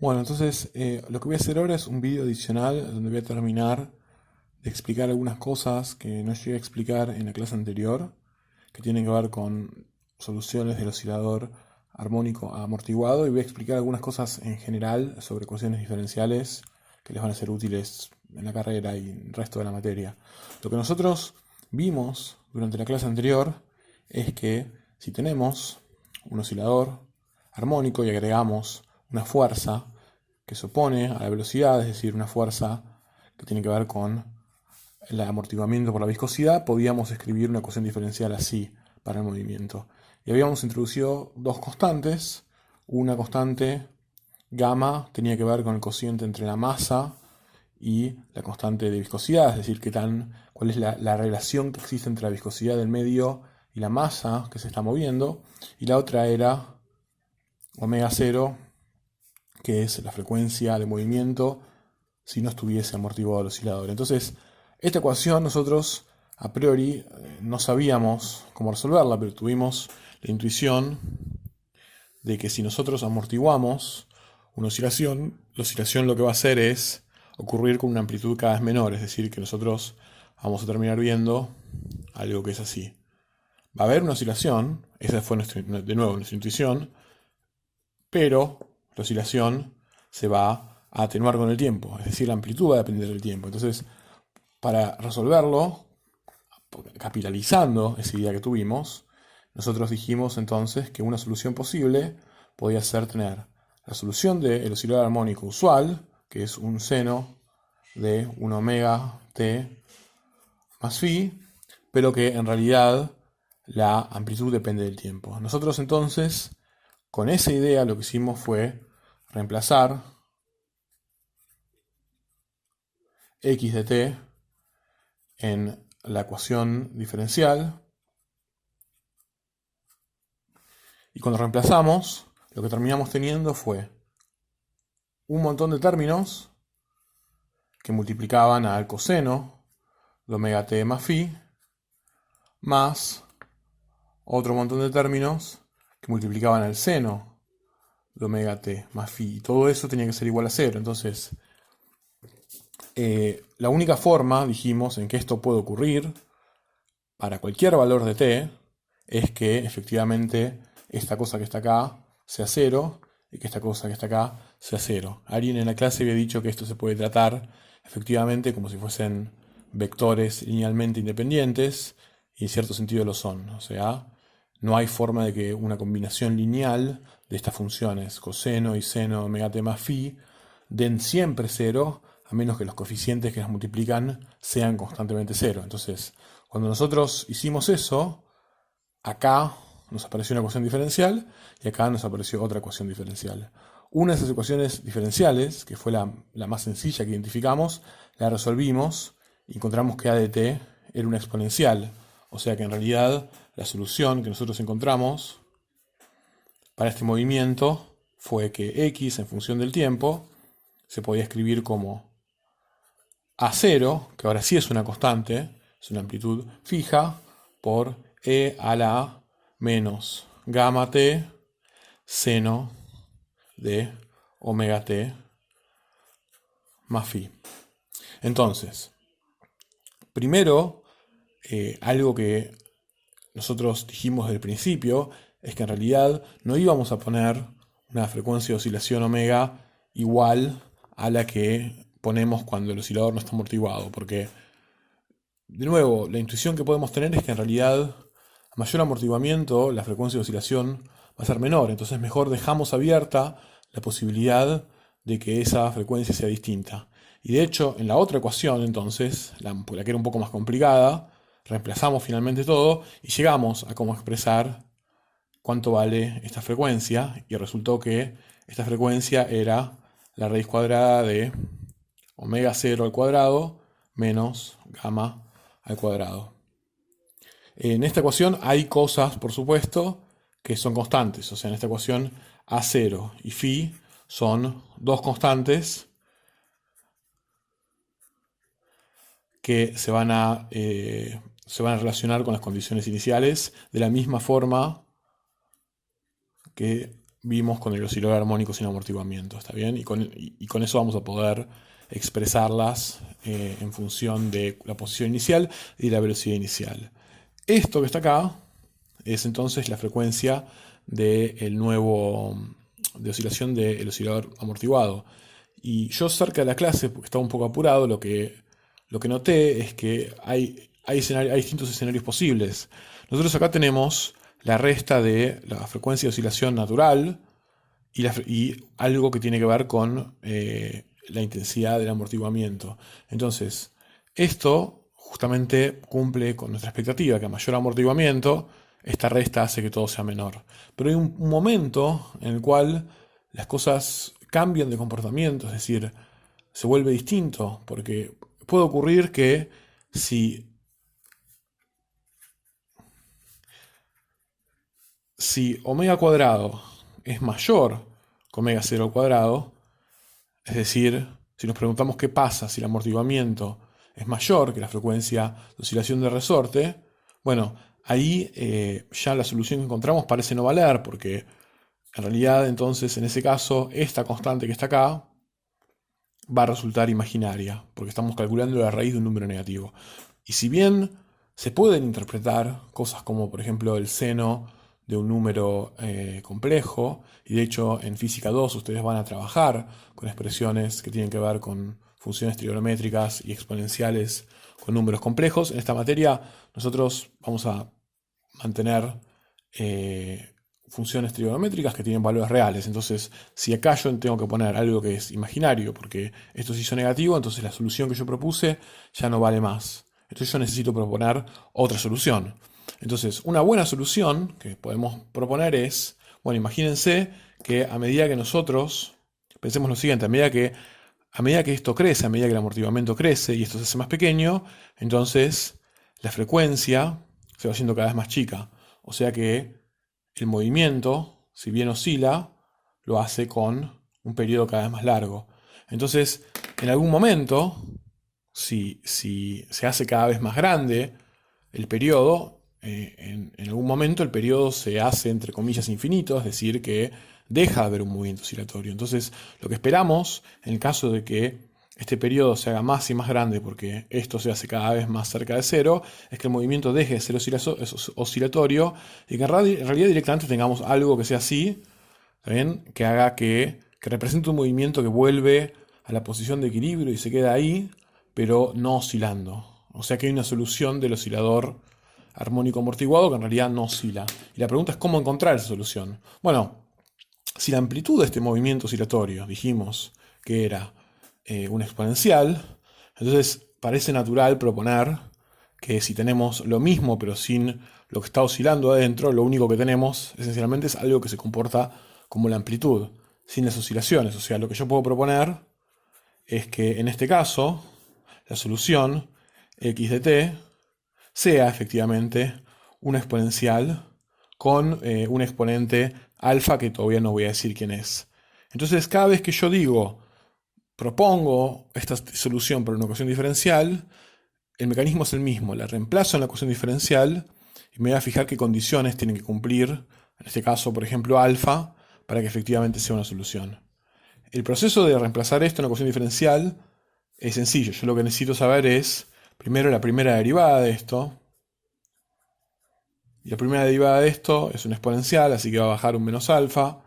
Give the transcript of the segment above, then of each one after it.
Bueno, entonces lo que voy a hacer ahora es un video adicional donde voy a terminar de explicar algunas cosas que no llegué a explicar en la clase anterior, que tienen que ver con soluciones del oscilador armónico amortiguado, y voy a explicar algunas cosas en general sobre ecuaciones diferenciales que les van a ser útiles en la carrera y en el resto de la materia. Lo que nosotros vimos durante la clase anterior es que si tenemos un oscilador armónico y agregamos una fuerza que se opone a la velocidad, es decir, una fuerza que tiene que ver con el amortiguamiento por la viscosidad, podíamos escribir una ecuación diferencial así para el movimiento. Y habíamos introducido dos constantes. Una constante gamma tenía que ver con el cociente entre la masa y la constante de viscosidad, es decir, cuál es la relación que existe entre la viscosidad del medio y la masa que se está moviendo. Y la otra era omega 0, que es la frecuencia de movimiento si no estuviese amortiguado el oscilador. Entonces, esta ecuación nosotros a priori no sabíamos cómo resolverla, pero tuvimos la intuición de que si nosotros amortiguamos una oscilación, la oscilación lo que va a hacer es ocurrir con una amplitud cada vez menor, es decir, que nosotros vamos a terminar viendo algo que es así. Va a haber una oscilación, esa fue de nuevo nuestra intuición, pero la oscilación se va a atenuar con el tiempo, es decir, la amplitud va a depender del tiempo. Entonces, para resolverlo, capitalizando esa idea que tuvimos, nosotros dijimos entonces que una solución posible podía ser tener la solución del oscilador armónico usual, que es un seno de un omega t más phi, pero que en realidad la amplitud depende del tiempo. Nosotros entonces, con esa idea, lo que hicimos fue reemplazar x de t en la ecuación diferencial, y cuando reemplazamos, lo que terminamos teniendo fue un montón de términos que multiplicaban al coseno de omega t más phi, más otro montón de términos que multiplicaban al seno de omega t más phi. Y todo eso tenía que ser igual a 0. Entonces, la única forma, dijimos, en que esto puede ocurrir para cualquier valor de t es que efectivamente esta cosa que está acá sea 0 y que esta cosa que está acá sea 0. Alguien en la clase había dicho que esto se puede tratar efectivamente como si fuesen vectores linealmente independientes, y en cierto sentido lo son. O sea, no hay forma de que una combinación lineal de estas funciones, coseno y seno omega t más phi, den siempre 0, a menos que los coeficientes que las multiplican sean constantemente 0. Entonces, cuando nosotros hicimos eso, acá nos apareció una ecuación diferencial y acá nos apareció otra ecuación diferencial. Una de esas ecuaciones diferenciales, que fue la más sencilla que identificamos, la resolvimos y encontramos que a de t era una exponencial. O sea que en realidad la solución que nosotros encontramos para este movimiento fue que x en función del tiempo se podía escribir como a0, que ahora sí es una constante, es una amplitud fija, por e a la a menos gamma t seno de omega t más phi. Entonces, primero, algo que nosotros dijimos desde el principio es que en realidad no íbamos a poner una frecuencia de oscilación omega igual a la que ponemos cuando el oscilador no está amortiguado, porque, de nuevo, la intuición que podemos tener es que en realidad a mayor amortiguamiento la frecuencia de oscilación va a ser menor, entonces mejor dejamos abierta la posibilidad de que esa frecuencia sea distinta. Y de hecho, en la otra ecuación, entonces, la que era un poco más complicada, reemplazamos finalmente todo y llegamos a cómo expresar cuánto vale esta frecuencia, y resultó que esta frecuencia era la raíz cuadrada de omega 0 al cuadrado menos gamma al cuadrado. En esta ecuación hay cosas, por supuesto, que son constantes. O sea, en esta ecuación A0 y phi son dos constantes que se van a relacionar con las condiciones iniciales de la misma forma que vimos con el oscilador armónico sin amortiguamiento, ¿está bien? Y con eso vamos a poder expresarlas en función de la posición inicial y la velocidad inicial. Esto que está acá es entonces la frecuencia de oscilación del oscilador amortiguado. Y yo cerca de la clase, porque estaba un poco apurado, lo que noté es que hay distintos escenarios posibles. Nosotros acá tenemos la resta de la frecuencia de oscilación natural y algo que tiene que ver con la intensidad del amortiguamiento. Entonces, esto justamente cumple con nuestra expectativa, que a mayor amortiguamiento, esta resta hace que todo sea menor. Pero hay un momento en el cual las cosas cambian de comportamiento, es decir, se vuelve distinto, porque puede ocurrir que si omega cuadrado es mayor que omega cero al cuadrado, es decir, si nos preguntamos qué pasa si el amortiguamiento es mayor que la frecuencia de oscilación de resorte, bueno, ahí ya la solución que encontramos parece no valer, porque en realidad entonces en ese caso esta constante que está acá va a resultar imaginaria, porque estamos calculando la raíz de un número negativo. Y si bien se pueden interpretar cosas como por ejemplo el seno de un número complejo, y de hecho en física 2 ustedes van a trabajar con expresiones que tienen que ver con funciones trigonométricas y exponenciales con números complejos, en esta materia nosotros vamos a mantener funciones trigonométricas que tienen valores reales. Entonces, si acá yo tengo que poner algo que es imaginario, porque esto se hizo negativo, entonces la solución que yo propuse ya no vale más. Entonces yo necesito proponer otra solución. Entonces, una buena solución que podemos proponer es, bueno, imagínense que a medida que nosotros, pensemos lo siguiente, a medida que esto crece, a medida que el amortiguamiento crece y esto se hace más pequeño, entonces la frecuencia se va haciendo cada vez más chica. O sea que el movimiento, si bien oscila, lo hace con un periodo cada vez más largo. Entonces, en algún momento, si se hace cada vez más grande el periodo, en algún momento el periodo se hace entre comillas infinito, es decir, que deja de haber un movimiento oscilatorio. Entonces, lo que esperamos, en el caso de que este periodo se haga más y más grande porque esto se hace cada vez más cerca de cero, es que el movimiento deje de ser oscilatorio y que en realidad directamente tengamos algo que sea así, ¿está bien? Que haga que represente un movimiento que vuelve a la posición de equilibrio y se queda ahí, pero no oscilando. O sea que hay una solución del oscilador armónico amortiguado que en realidad no oscila. Y la pregunta es cómo encontrar esa solución. Bueno, si la amplitud de este movimiento oscilatorio dijimos que era una exponencial, entonces parece natural proponer que si tenemos lo mismo pero sin lo que está oscilando adentro, lo único que tenemos esencialmente es algo que se comporta como la amplitud, sin las oscilaciones. O sea, lo que yo puedo proponer es que en este caso la solución x de t sea efectivamente una exponencial con un exponente alfa que todavía no voy a decir quién es. Entonces, cada vez que yo propongo esta solución para una ecuación diferencial, el mecanismo es el mismo, la reemplazo en la ecuación diferencial y me voy a fijar qué condiciones tienen que cumplir, en este caso, por ejemplo, alfa, para que efectivamente sea una solución. El proceso de reemplazar esto en la ecuación diferencial es sencillo. Yo lo que necesito saber es, primero, la primera derivada de esto. Y la primera derivada de esto es una exponencial, así que va a bajar un menos alfa.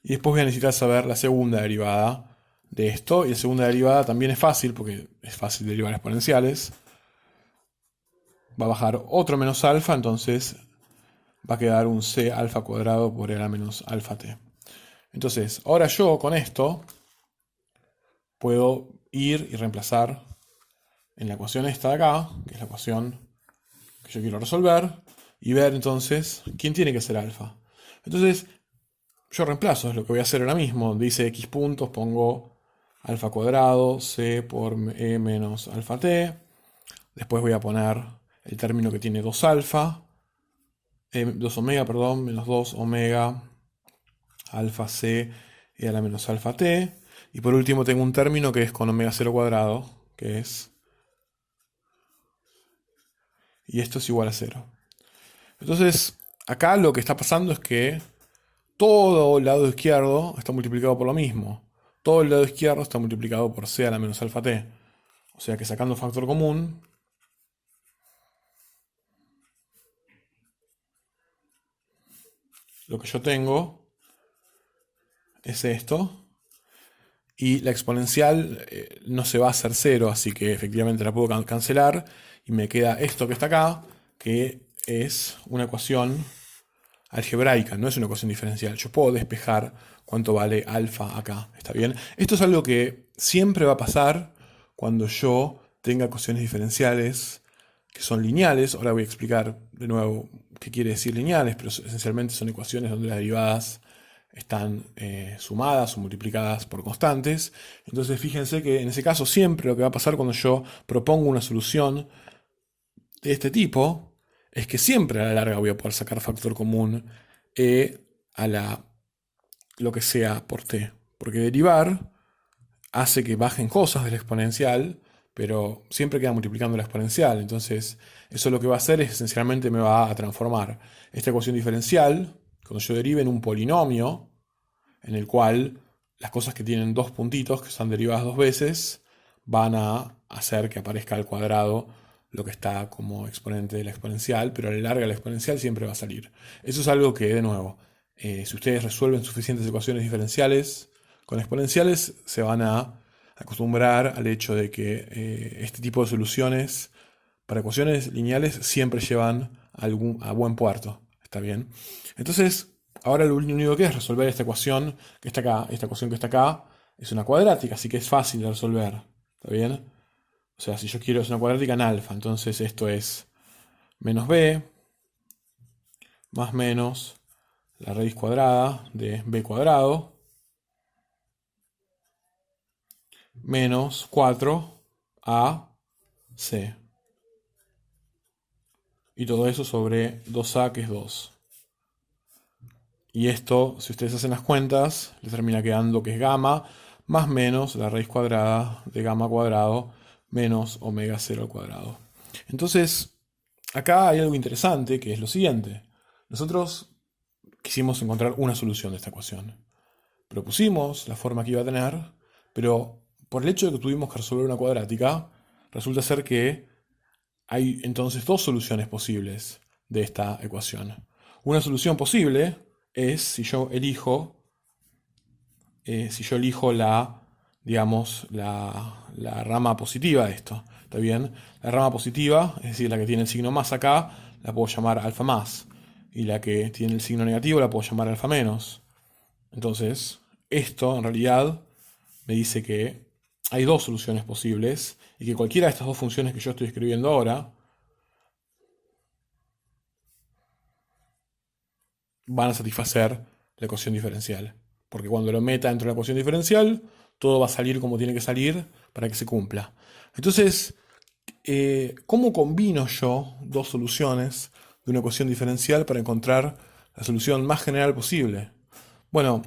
Y después voy a necesitar saber la segunda derivada de esto. Y la segunda derivada también es fácil, porque es fácil derivar exponenciales. Va a bajar otro menos alfa, entonces va a quedar un c alfa cuadrado por el a menos alfa t. Entonces, ahora yo con esto puedo ir y reemplazar en la ecuación esta de acá, que es la ecuación que yo quiero resolver, y ver entonces quién tiene que ser alfa. Entonces, yo reemplazo, es lo que voy a hacer ahora mismo. Donde dice x puntos, pongo alfa cuadrado, c por e menos alfa t. Después voy a poner el término que tiene 2 alfa, 2 omega, perdón, menos 2 omega, alfa c y a la menos alfa t. Y por último tengo un término que es con omega 0 cuadrado, que es... Y esto es igual a 0. Entonces, acá lo que está pasando es que todo el lado izquierdo está multiplicado por lo mismo. Todo el lado izquierdo está multiplicado por c a la menos alfa t. O sea que sacando factor común, lo que yo tengo es esto. Y la exponencial no se va a hacer cero, así que efectivamente la puedo cancelar. Y me queda esto que está acá, que es una ecuación algebraica, no es una ecuación diferencial. Yo puedo despejar cuánto vale alfa acá, ¿está bien? Esto es algo que siempre va a pasar cuando yo tenga ecuaciones diferenciales que son lineales. Ahora voy a explicar de nuevo qué quiere decir lineales, pero esencialmente son ecuaciones donde las derivadas están sumadas o multiplicadas por constantes. Entonces fíjense que en ese caso siempre lo que va a pasar cuando yo propongo una solución de este tipo es que siempre a la larga voy a poder sacar factor común a lo que sea por t. Porque derivar hace que bajen cosas de la exponencial, pero siempre queda multiplicando la exponencial. Entonces eso lo que va a hacer es esencialmente me va a transformar esta ecuación diferencial, cuando yo derive, en un polinomio en el cual las cosas que tienen dos puntitos, que son derivadas dos veces, van a hacer que aparezca al cuadrado lo que está como exponente de la exponencial, pero a la larga la exponencial siempre va a salir. Eso es algo que, de nuevo, si ustedes resuelven suficientes ecuaciones diferenciales con exponenciales, se van a acostumbrar al hecho de que este tipo de soluciones para ecuaciones lineales siempre llevan a buen puerto. ¿Está bien? Entonces, ahora lo único que es resolver esta ecuación que está acá. Esta ecuación que está acá es una cuadrática, así que es fácil de resolver. ¿Está bien? O sea, si yo quiero es una cuadrática en alfa, entonces esto es menos b más menos la raíz cuadrada de b cuadrado menos 4ac. Y todo eso sobre 2a, que es 2. Y esto, si ustedes hacen las cuentas, les termina quedando que es gamma más menos la raíz cuadrada de gamma cuadrado menos omega 0 al cuadrado. Entonces, acá hay algo interesante, que es lo siguiente. Nosotros quisimos encontrar una solución de esta ecuación. Propusimos la forma que iba a tener, pero por el hecho de que tuvimos que resolver una cuadrática, resulta ser que hay entonces dos soluciones posibles de esta ecuación. Una solución posible es si yo elijo la, digamos, la rama positiva de esto. ¿Está bien? La rama positiva, es decir, la que tiene el signo más acá, la puedo llamar alfa más. Y la que tiene el signo negativo la puedo llamar alfa menos. Entonces, esto en realidad me dice que hay dos soluciones posibles y que cualquiera de estas dos funciones que yo estoy escribiendo ahora van a satisfacer la ecuación diferencial. Porque cuando lo meta dentro de la ecuación diferencial, todo va a salir como tiene que salir para que se cumpla. Entonces, ¿cómo combino yo dos soluciones de una ecuación diferencial para encontrar la solución más general posible? Bueno,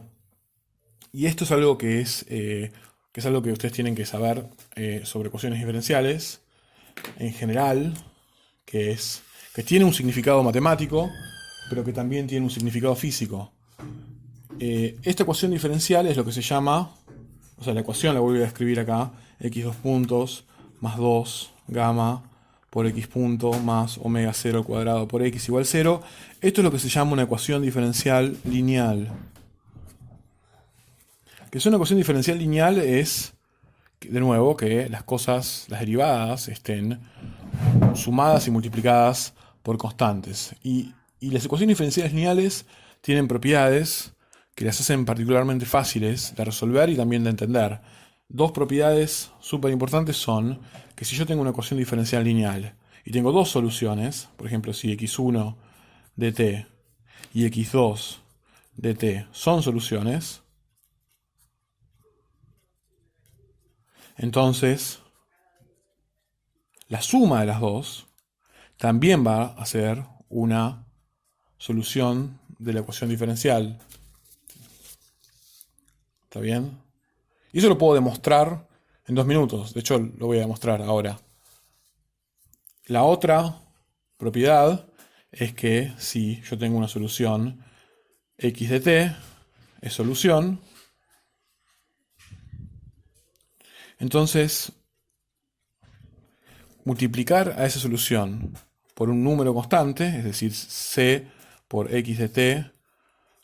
y esto es algo que es algo que ustedes tienen que saber sobre ecuaciones diferenciales en general, que tiene un significado matemático, pero que también tiene un significado físico. Esta ecuación diferencial es lo que se llama, o sea, la ecuación la voy a escribir acá, x2 puntos más 2 gamma por x punto más omega 0 al cuadrado por x igual 0. Esto es lo que se llama una ecuación diferencial lineal. Que es una ecuación diferencial lineal es, de nuevo, que las cosas, las derivadas, estén sumadas y multiplicadas por constantes. Y las ecuaciones diferenciales lineales tienen propiedades que las hacen particularmente fáciles de resolver y también de entender. Dos propiedades súper importantes son que si yo tengo una ecuación diferencial lineal y tengo dos soluciones, por ejemplo, si x1 de t y x2 de t son soluciones, entonces la suma de las dos también va a ser una solución de la ecuación diferencial. ¿Está bien? Y eso lo puedo demostrar en 2 minutos. De hecho, lo voy a demostrar ahora. La otra propiedad es que si yo tengo una solución x de t es solución, entonces multiplicar a esa solución por un número constante, es decir, c por x de t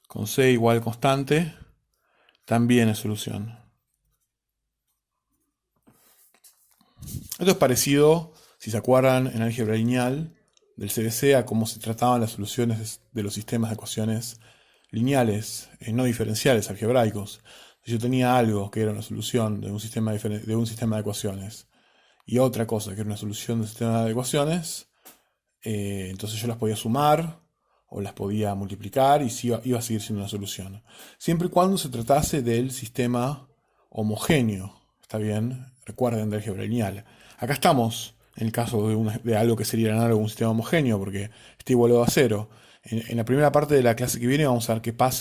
con c igual constante, también es solución. Esto es parecido, si se acuerdan, en álgebra lineal del CBC a cómo se trataban las soluciones de los sistemas de ecuaciones lineales, no diferenciales, algebraicos. Si yo tenía algo que era una solución de un sistema de ecuaciones y otra cosa que era una solución de un sistema de ecuaciones, entonces yo las podía sumar o las podía multiplicar y iba a seguir siendo una solución. Siempre y cuando se tratase del sistema homogéneo. ¿Está bien? Recuerden del álgebra lineal. Acá estamos en el caso de algo que sería análogo a un sistema homogéneo porque está igualado a cero. En la primera parte de la clase que viene vamos a ver qué pasa